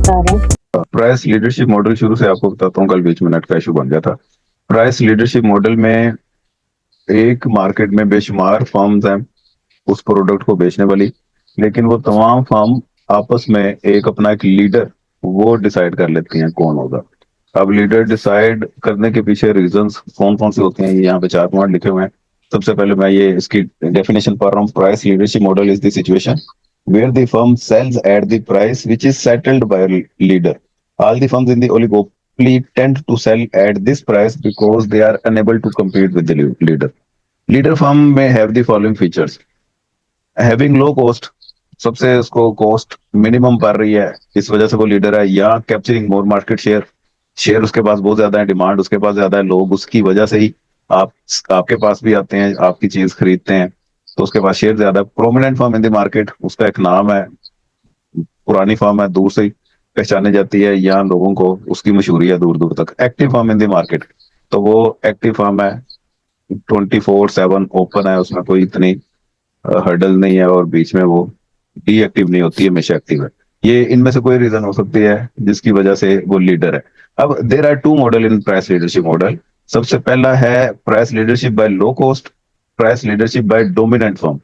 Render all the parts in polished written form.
बता रहे हैं। प्राइस लीडरशिप मॉडल शुरू से आपको बताता हूँ, कल बीच में नेट का इशू बन गया था। प्राइस लीडरशिप मॉडल में एक मार्केट में बेशुमार फर्म्स हैं उस प्रोडक्ट को बेचने वाली, लेकिन वो तमाम फर्म आपस में एक अपना एक लीडर वो डिसाइड कर लेती हैं कौन होगा। अब लीडर डिसाइड करने के पीछे रीजंस कौन कौन से होते हैं, ये यहाँ पे 4 पॉइंट लिखे हुए हैं। सबसे पहले मैं ये इसकी डेफिनेशन पढ़ रहा हूँ। Price leadership model is the situation where the firm sells at the price which is settled by a leader. All the firms in the oligopoly tend to sell at this price because they are unable to compete with the leader. Leader firm may have the following features. Having low cost, सबसे उसको cost minimum पड़ रही है, इस वजह से वो leader है। या कैप्चरिंग मोर मार्केट शेयर, शेयर उसके पास बहुत ज्यादा है, डिमांड उसके पास ज्यादा है, लोग उसकी वजह से ही आप आपके पास भी आते हैं, आपकी चीज खरीदते हैं, तो उसके पास शेयर ज्यादा। Prominent firm in the market, उसका एक नाम है, पुरानी फर्म है, दूर से ही पहचानी जाती है, या लोगों को उसकी मशहूरी है दूर दूर तक। Active firm in the market, तो वो एक्टिव फर्म है, 24/7 ओपन है, उसमें कोई इतनी हर्डल नहीं है, और बीच में वो डीएक्टिव नहीं होती है, हमेशा एक्टिव है। ये इनमें से कोई रीजन हो सकती है जिसकी वजह से वो लीडर है। अब there are two model in price leadership model. सबसे पहला है price leadership by low cost, price leadership by dominant firm.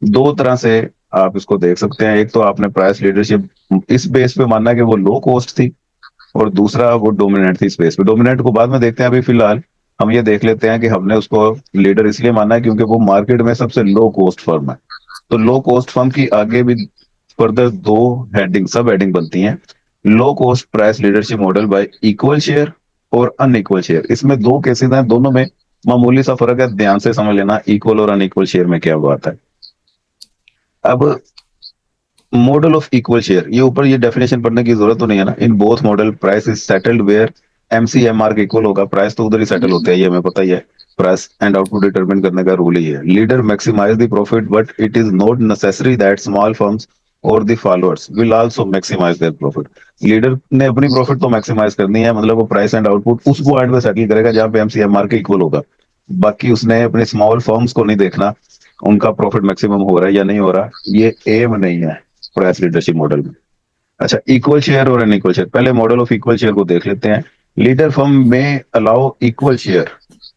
दो तरह से आप इसको देख सकते हैं। एक तो आपने प्राइस लीडरशिप इस बेस पे मानना कि वो लो कॉस्ट थी, और दूसरा वो डोमिनेंट थी इस बेस पे। डोमिनेंट को बाद में देखते हैं, अभी फिलहाल हम ये देख लेते हैं कि हमने उसको लीडर इसलिए माना है क्योंकि वो मार्केट में सबसे लो कॉस्ट फर्म है। तो लो कॉस्ट फर्म की आगे भी फर्दर दो हेडिंग सब हेडिंग बनती हैं। लो cost price leadership model y equal share और अनइक्वल शेयर। इसमें दो केसेस हैं, दोनों में मामूली सा फर्क है, ध्यान से समझ लेना इक्वल और अनइक्वल शेयर में क्या बात है। अब मॉडल ऑफ इक्वल शेयर, ये ऊपर ये डेफिनेशन पढ़ने की जरूरत तो नहीं है ना। In both model price is settled where MCMR के इक्वल होगा। प्राइस तो उधर ही सेटल होते हैं, ये हमें पता ही है। प्राइस एंड आउटपुट डिटरमिन करने का रूल ही है। Leader maximise the profit, but it is not necessary that small firms और the followers will also maximise their profit. Leader ने अपनी प्रॉफिट तो मैक्सिमाइज करनी है, मतलब वो प्राइस एंड आउटपुट उस पॉइंट पे सेटल करेगा जहां पे एमसीएमआर के इक्वल होगा। बाकी उसने अपने स्मॉल फर्म्स को नहीं देखना, उनका प्रॉफिट मैक्सिमम हो रहा है या नहीं हो रहा, ये एम नहीं है प्राइस लीडरशिप मॉडल में। अच्छा, इक्वल शेयर और अनइक्वल शेयर। पहले मॉडल ऑफ इक्वल शेयर को देख लेते हैं। लीडर फर्म में allow equal share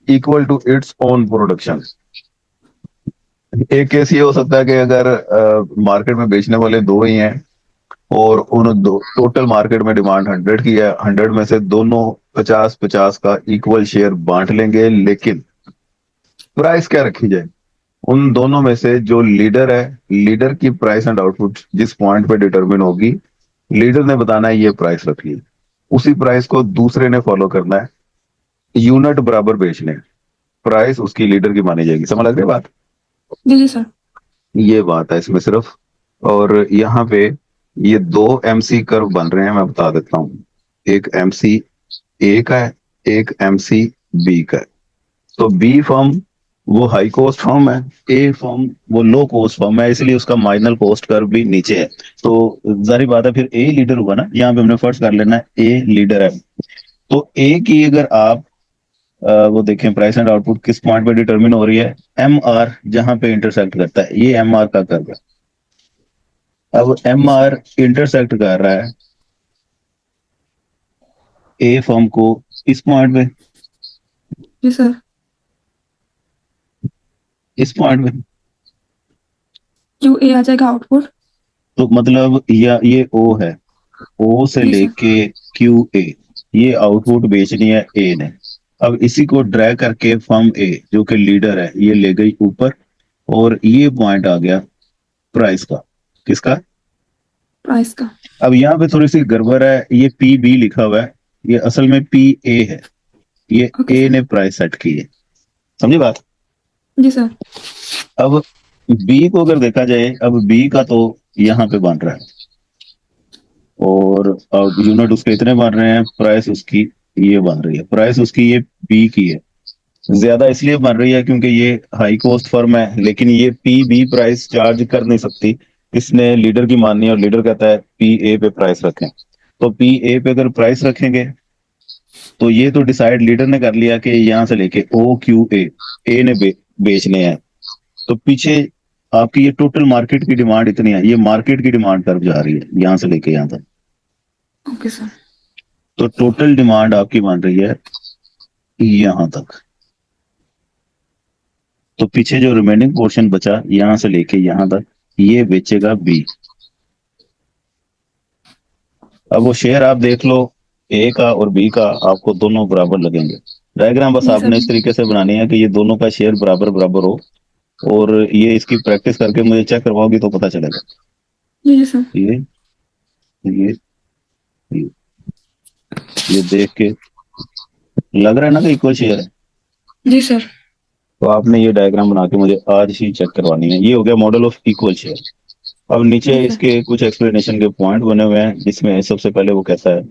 equal to its own production. एक केस ये हो सकता है कि अगर मार्केट में बेचने वाले दो ही हैं, और उन दो टोटल मार्केट में डिमांड 100 की है, 100 में से दोनों 50-50 का इक्वल शेयर बांट लेंगे, लेकिन प्राइस क्या रखी जाए। उन दोनों में से जो लीडर है, लीडर की प्राइस एंड आउटपुट जिस पॉइंट पे डिटरमिन होगी, लीडर ने बताना है ये प्राइस रखिए, उसी प्राइस को दूसरे ने फॉलो करना है, यूनिट बराबर बेचने हैं। प्राइस उसकी लीडर की मानी जाएगी। समझ लग रही है बात? जी जी सर। ये बात है इसमें सिर्फ। और यहाँ पे ये दो एमसी कर्व बन रहे हैं, मैं बता देता हूँ। एक एमसी ए का है, एक एमसी बी का है। तो बी फर्म वो हाई कॉस्ट फर्म है, ए फर्म वो लो कॉस्ट फर्म है, इसलिए उसका मार्जिनल कॉस्ट कर्व भी नीचे है। तो जारी बात है, फिर ए लीडर हुआ ना, यहाँ पे हमने फर्स्ट कर लेना है ए लीडर है। तो ए की अगर आप वो देखें, प्राइस एंड आउटपुट किस पॉइंट पे डिटरमिन हो रही है, एम आर जहां पे इंटरसेक्ट करता है, ये एम आर का कर्व है। अब एम आर इंटरसेक्ट कर रहा है ए फर्म को इस पॉइंट पे, जी सर। इस पॉइंट पे। क्यू ए आ जाएगा आउटपुट। तो मतलब ये ओ है, ओ से जी सर। लेके क्यू ए, ये आउटपुट बेचनी है ए ने। अब इसी को ड्रैग करके फर्म ए जो कि लीडर है, ये ले गई ऊपर, और ये पॉइंट आ गया प्राइस का। किसका? प्राइस का। अब यहाँ पे थोड़ी सी गड़बड़ है, ये पी बी लिखा हुआ है, ये असल में पी ए है। ये ओके ए सर। ने प्राइस सेट की है। समझी बात? जी सर। अब बी को अगर देखा जाए, अब बी का तो यहाँ पे बन रहा है, और अब यूनिट उसके इतने बन रहे हैं, प्राइस उसकी ये बन रही है, प्राइस उसकी ये बी की है। ज्यादा इसलिए बन रही है क्योंकि ये हाई कॉस्ट फर्म है, लेकिन ये पी बी प्राइस चार्ज कर नहीं सकती, इसने लीडर की माननी है, और लीडर कहता है पी ए पे प्राइस रखें। तो पी ए पे अगर प्राइस रखेंगे, तो ये तो डिसाइड लीडर ने कर लिया कि यहाँ से लेके ओ क्यू ए ने बेचने हैं। तो पीछे आपकी ये टोटल मार्केट की डिमांड इतनी है, ये मार्केट की डिमांड कर जा रही है यहाँ से लेके यहाँ तक। Okay sir. तो टोटल डिमांड आपकी बन रही है यहां तक। तो पीछे जो रिमेनिंग पोर्शन बचा यहां से लेके यहां तक, ये बेचेगा बी। अब वो शेयर आप देख लो, ए का और बी का आपको दोनों बराबर लगेंगे। डायग्राम बस जी आपने सर। इस तरीके से बनानी है कि ये दोनों का शेयर बराबर बराबर हो। और ये इसकी प्रैक्टिस करके मुझे चेक करवाओगी तो पता चलेगा। जी जी सर। ये ये ये देख के लग रहा है ना कि इक्वल शेयर है। जी सर। तो आपने ये डायग्राम बना के मुझे आज ही चेक करवानी है। ये हो गया मॉडल ऑफ इक्वल शेयर। अब नीचे जी सर। इसके कुछ एक्सप्लेनेशन के पॉइंट बने हुए हैं, जिसमें सबसे पहले वो कहता है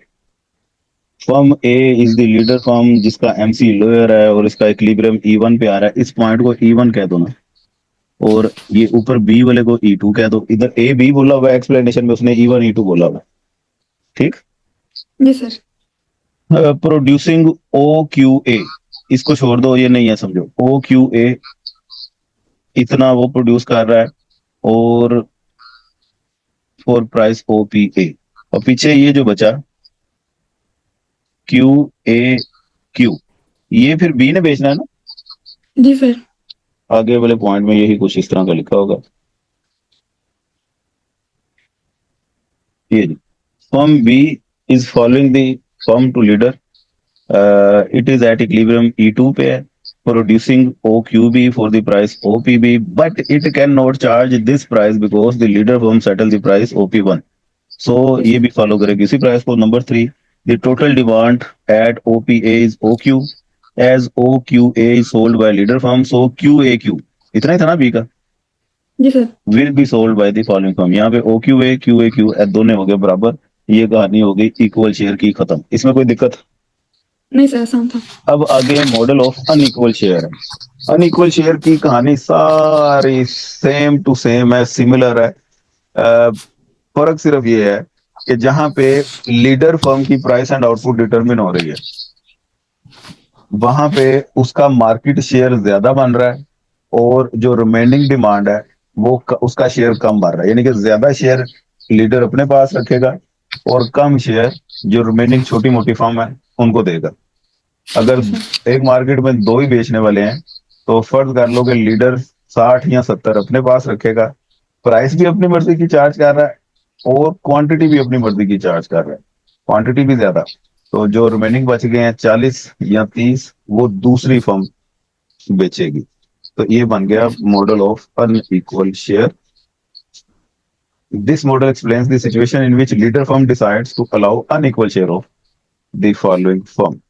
firm A is the leader firm जिसका एमसी लोअर है और इसका इक्विलिब्रियम E1 पे आ रहा है। इस पॉइंट को E1 कह दो ना। और ये ऊपर बी वाले को E2 कह दो। इधर ए बी बोला हुआ है एक्सप्लेनेशन में, उसने E1 E2 बोला हुआ है। ठीक। जी sir. Producing O Q A, इसको छोड़ दो, ये नहीं है समझो। ओ क्यू ए इतना वो प्रोड्यूस कर रहा है, और for price O P A. और पीछे ये जो बचा क्यू ए क्यू, ये फिर बी ने बेचना है ना। जी सर। आगे वाले पॉइंट में यही कुछ इस तरह का लिखा होगा। ये जी, firm B is following the firm to leader, it is at equilibrium E2 पे है, producing OQB for the price OPB, but it can not charge this price because the leader firm settle the price OP1। So जी ये sir. भी follow करेगी इसी price को। Number 3, the total demand at OPA is OQ, as OQA is sold by leader firm, so QAQ, इतना ही था ना B का, जी sir. Will be sold by the following firm. यहाँ पे OQA QAQ दोनों हो गए बराबर। ये कहानी हो गई इक्वल शेयर की खत्म। इसमें कोई दिक्कत? नहीं सर, आसान था। अब आगे मॉडल ऑफ अनइक्वल शेयर है। अनइक्वल शेयर की कहानी सारी सेम टू सेम है, सिमिलर है। फर्क सिर्फ ये है कि जहां पे लीडर फर्म की प्राइस एंड आउटपुट डिटरमिन हो रही है, वहां पे उसका मार्केट शेयर ज्यादा बन रहा है, और जो रिमेनिंग डिमांड है वो उसका शेयर कम बन रहा है। यानी कि ज्यादा शेयर लीडर अपने पास रखेगा, और कम शेयर जो रिमेनिंग छोटी मोटी फर्म है उनको देगा। अगर जी सर। एक मार्केट में दो ही बेचने वाले हैं, तो फर्ज कर लो कि लीडर 60 या 70 अपने पास रखेगा, प्राइस भी अपनी मर्जी की चार्ज कर रहा है, और क्वांटिटी भी अपनी मर्जी की चार्ज कर रहा है, क्वांटिटी भी ज्यादा। तो जो रिमेनिंग बच गए हैं 40 या 30, वो दूसरी फर्म बेचेगी। तो ये बन गया model of unequal share. This model explains the situation in which leader firm decides to allow unequal share of the following firm.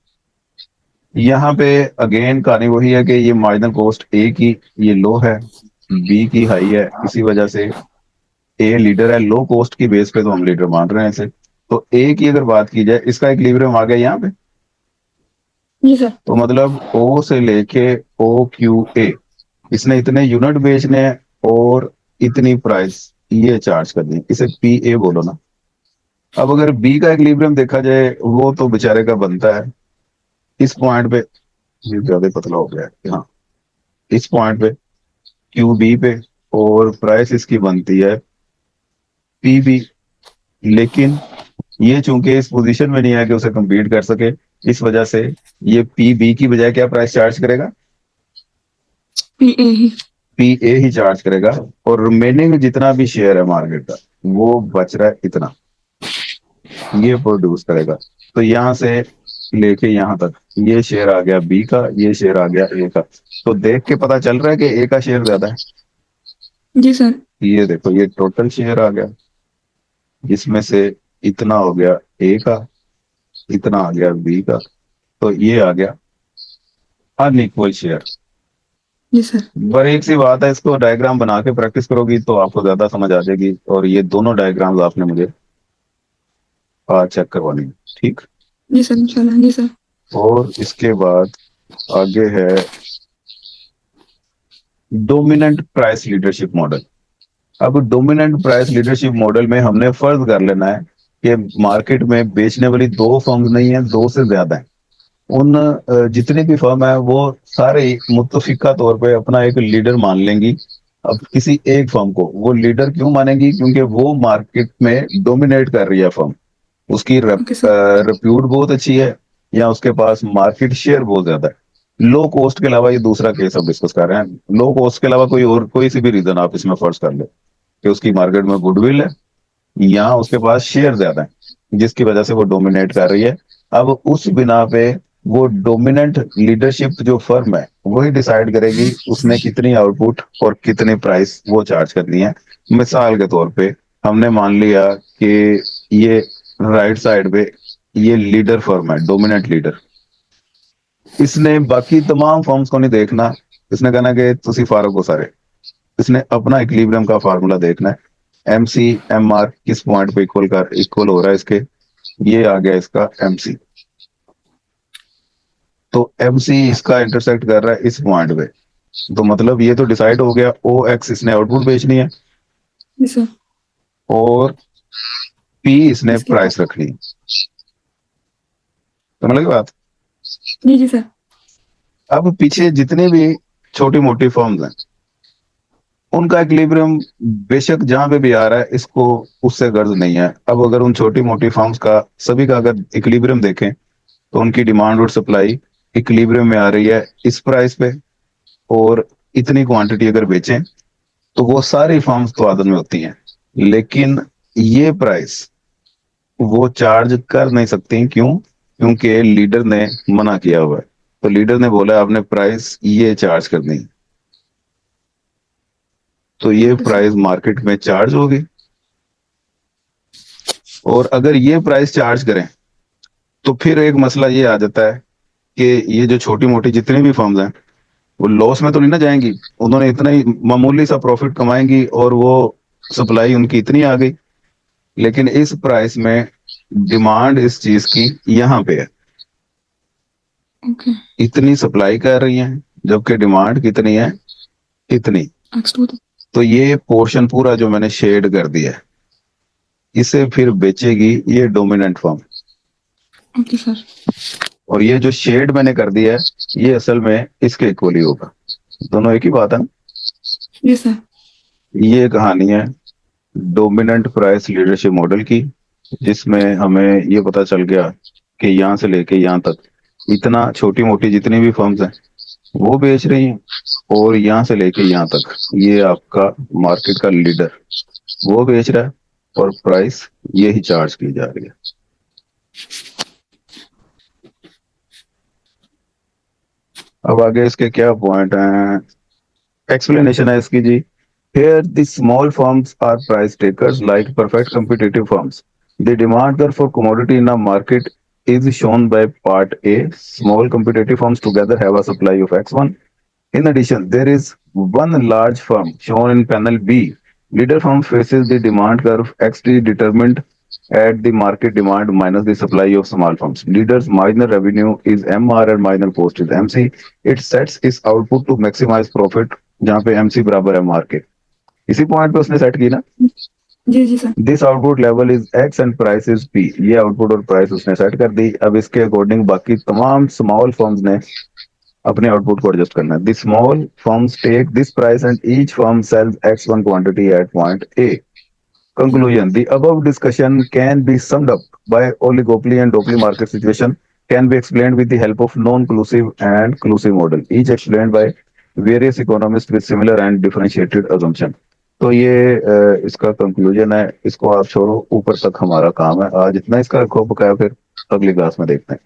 यहाँ पे अगेन कहानी वही है कि ये मार्जिनल कॉस्ट ए की ये लो है, बी की हाई है, इसी वजह से ए लीडर है। लो कॉस्ट की बेस पे तो हम लीडर मान रहे हैं इसे। तो ए की अगर बात की जाए, इसका इक्विलिब्रियम आ गया यहाँ पे। जी सर। तो मतलब ओ से लेके OQA, इसने इतने यूनिट बेचने हैं और इतनी प्राइस ये चार्ज करनी है, इसे PA बोलो ना। अब अगर बी का इक्विलिब्रियम देखा जाए, वो तो बेचारे का बनता है इस पॉइंट पे। ये ज्यादा पतला हो गया है हाँ, इस पॉइंट पे QB पे, और प्राइस इसकी बनती है PB। लेकिन ये चूंकि इस पोजीशन में नहीं है कि उसे compete कर सके, इस वजह से ये PB की बजाय क्या प्राइस चार्ज करेगा? PA ही। PA ही चार्ज करेगा। और रिमेनिंग जितना भी शेयर है मार्केट का, वो बच रहा है इतना, ये प्रोड्यूस करेगा। तो यहाँ से लेके यहाँ तक ये शेयर आ गया बी का, ये शेयर आ गया ए का। तो देख के पता चल रहा है कि ए का शेयर ज्यादा है। जी सर। ये देखो, ये टोटल शेयर आ गया, जिसमें से इतना हो गया ए का, इतना आ गया बी का। तो ये आ गया अनइक्वल शेयर। जी सर। पर एक सी बात है, इसको डायग्राम बना के प्रैक्टिस करोगी तो आपको ज्यादा समझ आ जाएगी। और ये दोनों डायग्राम्स आपने मुझे आज चेक करवानी है। ठीक। जी सर, इंशाल्लाह। जी सर। और इसके बाद आगे है डोमिनेंट प्राइस लीडरशिप मॉडल। अब डोमिनेंट प्राइस लीडरशिप मॉडल में हमने फर्ज कर लेना है कि मार्केट में बेचने वाली दो फर्म नहीं है, दो से ज्यादा है। उन जितनी भी फर्म है वो सारे मुत्तफिका तौर पे अपना एक लीडर मान लेंगी। अब किसी एक फर्म को वो लीडर क्यों मानेंगी? क्योंकि वो मार्केट में डोमिनेट कर रही है फर्म। उसकी ओके सर। रेप्यूट बहुत अच्छी है, या उसके पास मार्केट शेयर बहुत ज्यादा है। लो कॉस्ट के अलावा, ये दूसरा केस हम डिस्कस कर रहे हैं, लो कॉस्ट के अलावा कोई और कोई सी भी रीजन आप इसमें फर्ज कर ले कि उसकी मार्केट में गुडविल है या उसके पास शेयर ज्यादा है जिसकी वजह से वो डोमिनेट कर रही है। अब उस बिना पे वो डोमिनेंट लीडरशिप जो फर्म है वही डिसाइड करेगी उसने कितनी आउटपुट और कितनी प्राइस वो चार्ज करनी है। मिसाल के तौर पे हमने मान लिया कि ये राइट साइड पे ये लीडर फर्म है, डोमिनेंट लीडर। इसने बाकी तमाम फर्म्स को नहीं देखना, इसने कहना कि तुसी फारग हो सारे। इसने अपना इक्विलिब्रियम का फार्मूला देखना है, एम सी एम आर किस पॉइंट पे इक्वल हो रहा है इसके, ये आ गया इसका एम सी। तो एम सी इसका इंटरसेक्ट कर रहा है इस पॉइंट पे, तो मतलब ये तो डिसाइड हो गया ओ एक्स इसने आउटपुट बेचनी है जी सर। और पी इसने इसके प्राइस रखनी है। समझ लगी बात? जी जी सर। अब पीछे जितनी भी छोटी मोटी फर्म्स हैं उनका इक्विलिब्रियम बेशक जहां पे भी आ रहा है इसको उससे गर्ज नहीं है। अब अगर उन छोटी मोटी फर्म्स का सभी का अगर इक्विलिब्रियम देखें तो उनकी डिमांड और सप्लाई इक्विलिब्रियम में आ रही है इस प्राइस पे, और इतनी क्वांटिटी अगर बेचें तो वो सारी फर्म्स उत्पादन में होती हैं, लेकिन ये प्राइस वो चार्ज कर नहीं सकती। क्यों? क्योंकि लीडर ने मना किया हुआ है। तो लीडर ने बोला आपने प्राइस ये चार्ज करनी है, तो ये ओके सर। प्राइस मार्केट में चार्ज होगी। और अगर ये प्राइस चार्ज करें तो फिर एक मसला ये आ जाता है कि ये जो छोटी मोटी जितनी भी फर्म्स हैं वो लॉस में तो नहीं ना जाएंगी, उन्होंने इतना ही मामूली सा प्रॉफिट कमाएंगी और वो सप्लाई उनकी इतनी आ गई। लेकिन इस प्राइस में डिमांड इस चीज की यहाँ पे है, ओके। इतनी सप्लाई कर रही है जबकि डिमांड कितनी है, इतनी। X two. तो ये पोर्शन पूरा जो मैंने शेड कर दिया है इसे फिर बेचेगी ये डोमिनेंट फर्म। Okay sir. और ये जो शेड मैंने कर दिया है ये असल में इसके इक्वल ही होगा। दोनों एक ही बात है ना? जी सर। ये कहानी है डोमिनेंट प्राइस लीडरशिप मॉडल की, जिसमें हमें ये पता चल गया कि यहाँ से लेके यहाँ तक इतना छोटी मोटी जितनी भी फर्म्स हैं वो बेच रही हैं, और यहाँ से लेके यहाँ तक ये आपका मार्केट का लीडर वो बेच रहा है, और प्राइस ये ही चार्ज की जा रही है। अब आगे इसके क्या पॉइंट हैं, एक्सप्लेनेशन है इसकी जी। Here, the small firms are price takers like perfect competitive firms. The demand curve for commodity in a market is shown by part A. Small competitive firms together have a supply of X1. In addition, there is one large firm shown in panel B. Leader firm faces the demand curve XD determined at the market demand minus the supply of small firms. Leader's minor revenue is MR and minor cost is MC. It sets its output to maximize profit जहाँ पे MC बराबर है MR के। इसी point पे उसने set की ना, जी जी sir. This output level is X and price is P. ये आउटपुट और प्राइस उसने सेट कर दी। अब इसके अकॉर्डिंग बाकी तमाम स्मॉल फर्म्स ने अपने आउटपुट को एडजस्ट करना है। The small firms take this price and each firm sells X one quantity at point A. Conclusion: The above discussion can be summed up by oligopoly and duopoly market situation can be explained with the help of non-clusive and clusive model, each explained by various economists with similar and differentiated assumption. तो ये इसका conclusion है, इसको आप छोड़ो, ऊपर तक हमारा काम है। आज इतना इसका रखो बकाया, फिर अगली क्लास में देखते हैं।